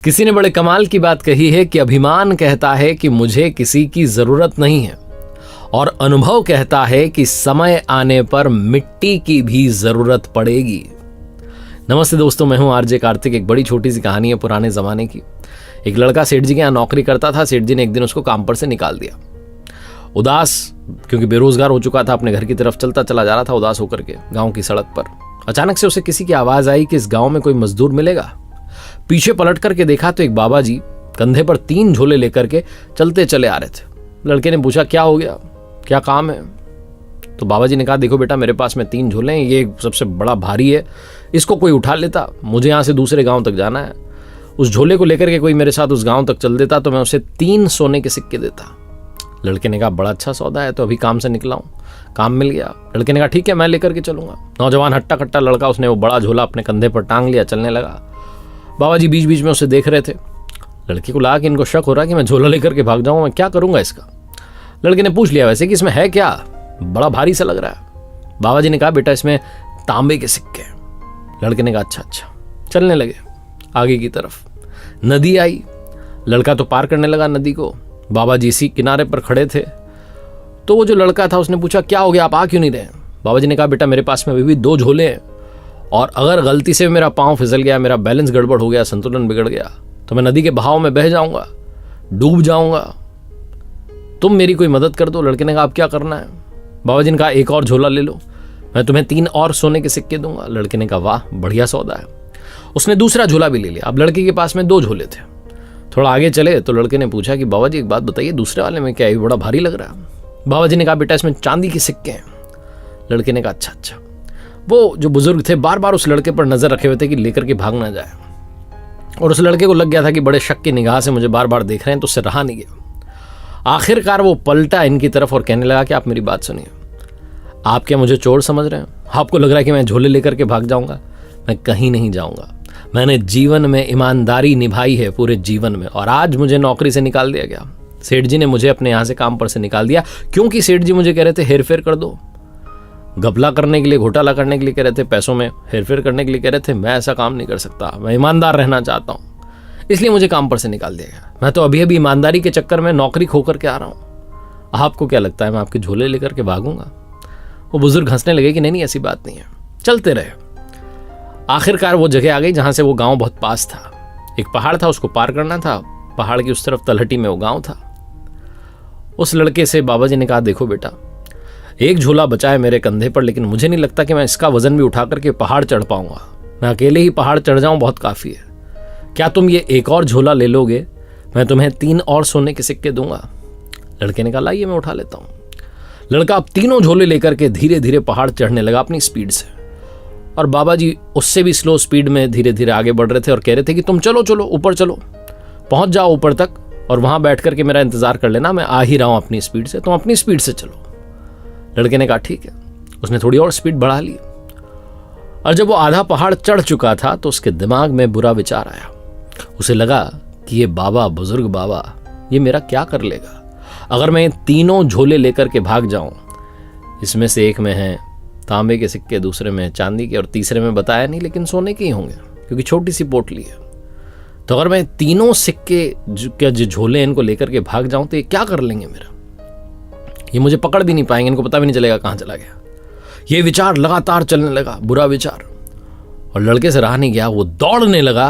किसी ने बड़े कमाल की बात कही है कि अभिमान कहता है कि मुझे किसी की जरूरत नहीं है, और अनुभव कहता है कि समय आने पर मिट्टी की भी जरूरत पड़ेगी। नमस्ते दोस्तों, मैं हूं आरजे कार्तिक। एक बड़ी छोटी सी कहानी है पुराने जमाने की। एक लड़का सेठ जी के यहाँ नौकरी करता था। सेठ जी ने एक दिन उसको काम पर से निकाल दिया। उदास, क्योंकि बेरोजगार हो चुका था, अपने घर की तरफ चलता चला जा रहा था उदास होकर के गांव की सड़क पर। अचानक से उसे किसी की आवाज आई कि इस गांव में कोई मजदूर मिलेगा। पीछे पलट करके देखा तो एक बाबा जी कंधे पर 3 झोले लेकर के चलते चले आ रहे थे। लड़के ने पूछा, क्या हो गया, क्या काम है? तो बाबा जी ने कहा, देखो बेटा, मेरे पास में 3 झोले हैं, ये सबसे बड़ा भारी है, इसको कोई उठा लेता, मुझे यहाँ से दूसरे गांव तक जाना है। उस झोले को लेकर के कोई मेरे साथ उस गांव तक चल देता तो मैं उसे 3 सोने के सिक्के देता। लड़के ने कहा, बड़ा अच्छा सौदा है, तो अभी काम से निकला हूँ, काम मिल गया। लड़के ने कहा, ठीक है, मैं लेकर के चलूंगा। नौजवान हट्टा कट्टा लड़का, उसने वो बड़ा झोला अपने कंधे पर टांग लिया, चलने लगा। बाबा जी बीच बीच में उसे देख रहे थे। लड़के को लगा कि इनको शक हो रहा है कि मैं झोला लेकर के भाग जाऊँ, मैं क्या करूंगा इसका। लड़के ने पूछ लिया वैसे कि इसमें है क्या, बड़ा भारी सा लग रहा है। बाबा जी ने कहा, बेटा इसमें तांबे के सिक्के। लड़के ने कहा, अच्छा। चलने लगे आगे की तरफ। नदी आई, लड़का तो पार करने लगा नदी को। बाबा जी इसी किनारे पर खड़े थे। तो वो जो लड़का था उसने पूछा, क्या हो गया, आप आ क्यों नहीं रहे? बाबा जी ने कहा, बेटा मेरे पास में अभी भी 2 झोले हैं, और अगर गलती से मेरा पाँव फिसल गया, मेरा बैलेंस गड़बड़ हो गया, संतुलन बिगड़ गया, तो मैं नदी के बहाव में बह जाऊंगा, डूब जाऊंगा। तुम मेरी कोई मदद कर दो। लड़के ने कहा, अब क्या करना है? बाबा जी ने कहा, एक और झोला ले लो, मैं तुम्हें 3 और सोने के सिक्के दूंगा। लड़के ने कहा, वाह, बढ़िया सौदा है। उसने दूसरा झोला भी ले लिया। अब लड़के के पास में 2 झोले थे। थोड़ा आगे चले तो लड़के ने पूछा कि बाबा जी एक बात बताइए, दूसरे वाले में क्या है, बड़ा भारी लग रहा है। बाबा जी ने कहा, बेटा इसमें चांदी के सिक्के हैं। लड़के ने कहा, अच्छा। वो जो बुजुर्ग थे बार बार उस लड़के पर नजर रखे हुए थे कि लेकर के भाग ना जाए, और उस लड़के को लग गया था कि बड़े शक की निगाह से मुझे बार बार देख रहे हैं, तो उससे रहा नहीं गया। आखिरकार वो पलटा इनकी तरफ और कहने लगा कि आप मेरी बात सुनिए, आप क्या मुझे चोर समझ रहे हैं? आपको लग रहा है कि मैं झोले लेकर के भाग जाऊंगा? मैं कहीं नहीं जाऊंगा। मैंने जीवन में ईमानदारी निभाई है पूरे जीवन में, और आज मुझे नौकरी से निकाल दिया गया। सेठ जी ने मुझे अपने यहाँ से काम पर से निकाल दिया, क्योंकि सेठ जी मुझे कह रहे थे हेरफेर कर दो, घपला करने के लिए, घोटाला करने के लिए कह रहे थे, पैसों में हेरफेर करने के लिए कह रहे थे। मैं ऐसा काम नहीं कर सकता, मैं ईमानदार रहना चाहता हूँ, इसलिए मुझे काम पर से निकाल दिया गया। मैं तो अभी अभी ईमानदारी के चक्कर में नौकरी खो करके आ रहा हूँ। आपको क्या लगता है मैं आपके झोले लेकर के भागूंगा? वो बुजुर्ग हंसने लगे कि नहीं, ऐसी बात नहीं है। चलते रहे। आखिरकार वो जगह आ गई जहां से वो गांव बहुत पास था। एक पहाड़ था, उसको पार करना था। पहाड़ की उस तरफ तलहटी में वो गांव था। उस लड़के से बाबा जी ने कहा, देखो बेटा, एक झोला बचा है मेरे कंधे पर, लेकिन मुझे नहीं लगता कि मैं इसका वजन भी उठा करके पहाड़ चढ़ पाऊंगा। मैं अकेले ही पहाड़ चढ़ जाऊं बहुत काफी है। क्या तुम ये एक और झोला ले लोगे? मैं तुम्हें 3 और सोने के सिक्के दूंगा। लड़के ने कहा, लाइए मैं उठा लेता हूं। लड़का अब 3 झोले लेकर के धीरे धीरे पहाड़ चढ़ने लगा अपनी स्पीड से, और बाबा जी उससे भी स्लो स्पीड में धीरे धीरे आगे बढ़ रहे थे और कह रहे थे कि तुम चलो ऊपर चलो, पहुंच जाओ ऊपर तक, और वहां बैठ करके मेरा इंतजार कर लेना, मैं आ ही रहा हूं अपनी स्पीड से, तुम अपनी स्पीड से चलो। लड़के ने कहा, ठीक है। उसने थोड़ी और स्पीड बढ़ा ली, और जब वो आधा पहाड़ चढ़ चुका था तो उसके दिमाग में बुरा विचार आया। उसे लगा कि ये बाबा, बुजुर्ग बाबा, ये मेरा क्या कर लेगा अगर मैं 3 झोले लेकर के भाग जाऊं। इसमें से एक में है तांबे के सिक्के, दूसरे में चांदी के, और तीसरे में बताया नहीं, लेकिन सोने के ही होंगे क्योंकि छोटी सी पोटली है। तो अगर मैं 3 सिक्के जो झोले इनको लेकर के भाग जाऊं तो ये क्या कर लेंगे मेरा? ये मुझे पकड़ भी नहीं पाएंगे, इनको पता भी नहीं चलेगा कहां चला गया। ये विचार लगातार चलने लगा, बुरा विचार, और लड़के से रहा नहीं गया। वो दौड़ने लगा,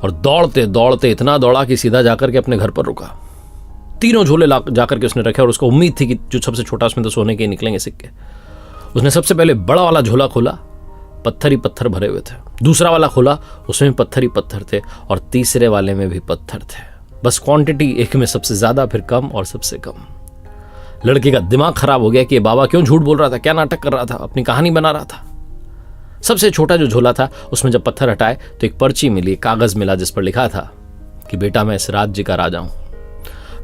और दौड़ते दौड़ते इतना दौड़ा कि सीधा जाकर के अपने घर पर रुका। 3 झोले जाकर के उसने रखे, और उसको उम्मीद थी कि जो सबसे छोटा उसमें तो सोने के निकलेंगे सिक्के। उसने सबसे पहले बड़ा वाला झोला खोला, पत्थर ही पत्थर भरे हुए थे। दूसरा वाला खोला, उसमें पत्थर ही पत्थर थे, और तीसरे वाले में भी पत्थर थे। बस क्वांटिटी एक में सबसे ज्यादा, फिर कम और सबसे कम। लड़के का दिमाग खराब हो गया कि ये बाबा क्यों झूठ बोल रहा था, क्या नाटक कर रहा था, अपनी कहानी बना रहा था। सबसे छोटा जो झोला था उसमें जब पत्थर हटाए तो एक पर्ची मिली, कागज मिला, जिस पर लिखा था कि बेटा, मैं इस राज्य का राजा हूं,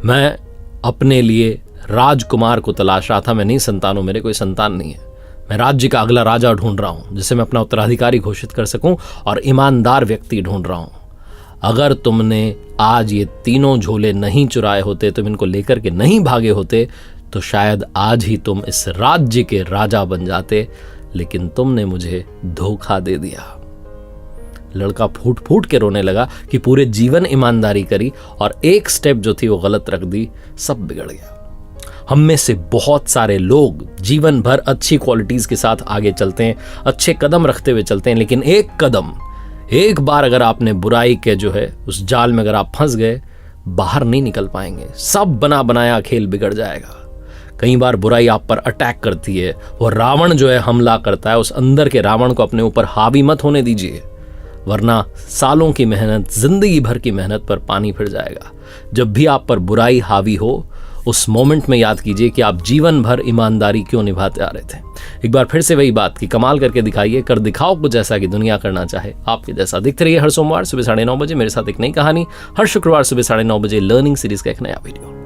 मैं अपने लिए राजकुमार को तलाश रहा था, मैं नहीं संतान हूं, मेरे कोई संतान नहीं है, मैं राज्य का अगला राजा ढूंढ रहा हूं जिसे मैं अपना उत्तराधिकारी घोषित कर सकूं, और ईमानदार व्यक्ति ढूंढ रहा हूं। अगर तुमने आज ये 3 झोले नहीं चुराए होते, तुम इनको लेकर के नहीं भागे होते, तो शायद आज ही तुम इस राज्य के राजा बन जाते, लेकिन तुमने मुझे धोखा दे दिया। लड़का फूट फूट के रोने लगा कि पूरे जीवन ईमानदारी करी और एक स्टेप जो थी वो गलत रख दी, सब बिगड़ गया। हम में से बहुत सारे लोग जीवन भर अच्छी क्वालिटीज के साथ आगे चलते हैं, अच्छे कदम रखते हुए चलते हैं, लेकिन एक बार अगर आपने बुराई के जो है उस जाल में अगर आप फंस गए, बाहर नहीं निकल पाएंगे। सब बना बनाया खेल बिगड़ जाएगा। कई बार बुराई आप पर अटैक करती है, वो रावण जो है हमला करता है, उस अंदर के रावण को अपने ऊपर हावी मत होने दीजिए, वरना सालों की मेहनत, जिंदगी भर की मेहनत पर पानी फिर जाएगा। जब भी आप पर बुराई हावी हो, उस मोमेंट में याद कीजिए कि आप जीवन भर ईमानदारी क्यों निभाते आ रहे थे। एक बार फिर से वही बात कि कमाल करके दिखाइए, कर दिखाओ कुछ ऐसा कि दुनिया करना चाहे आपके जैसा। दिखते रहिए हर सोमवार सुबह 9:30 बजे मेरे साथ एक नई कहानी, हर शुक्रवार सुबह 9:30 बजे लर्निंग सीरीज का एक नया वीडियो।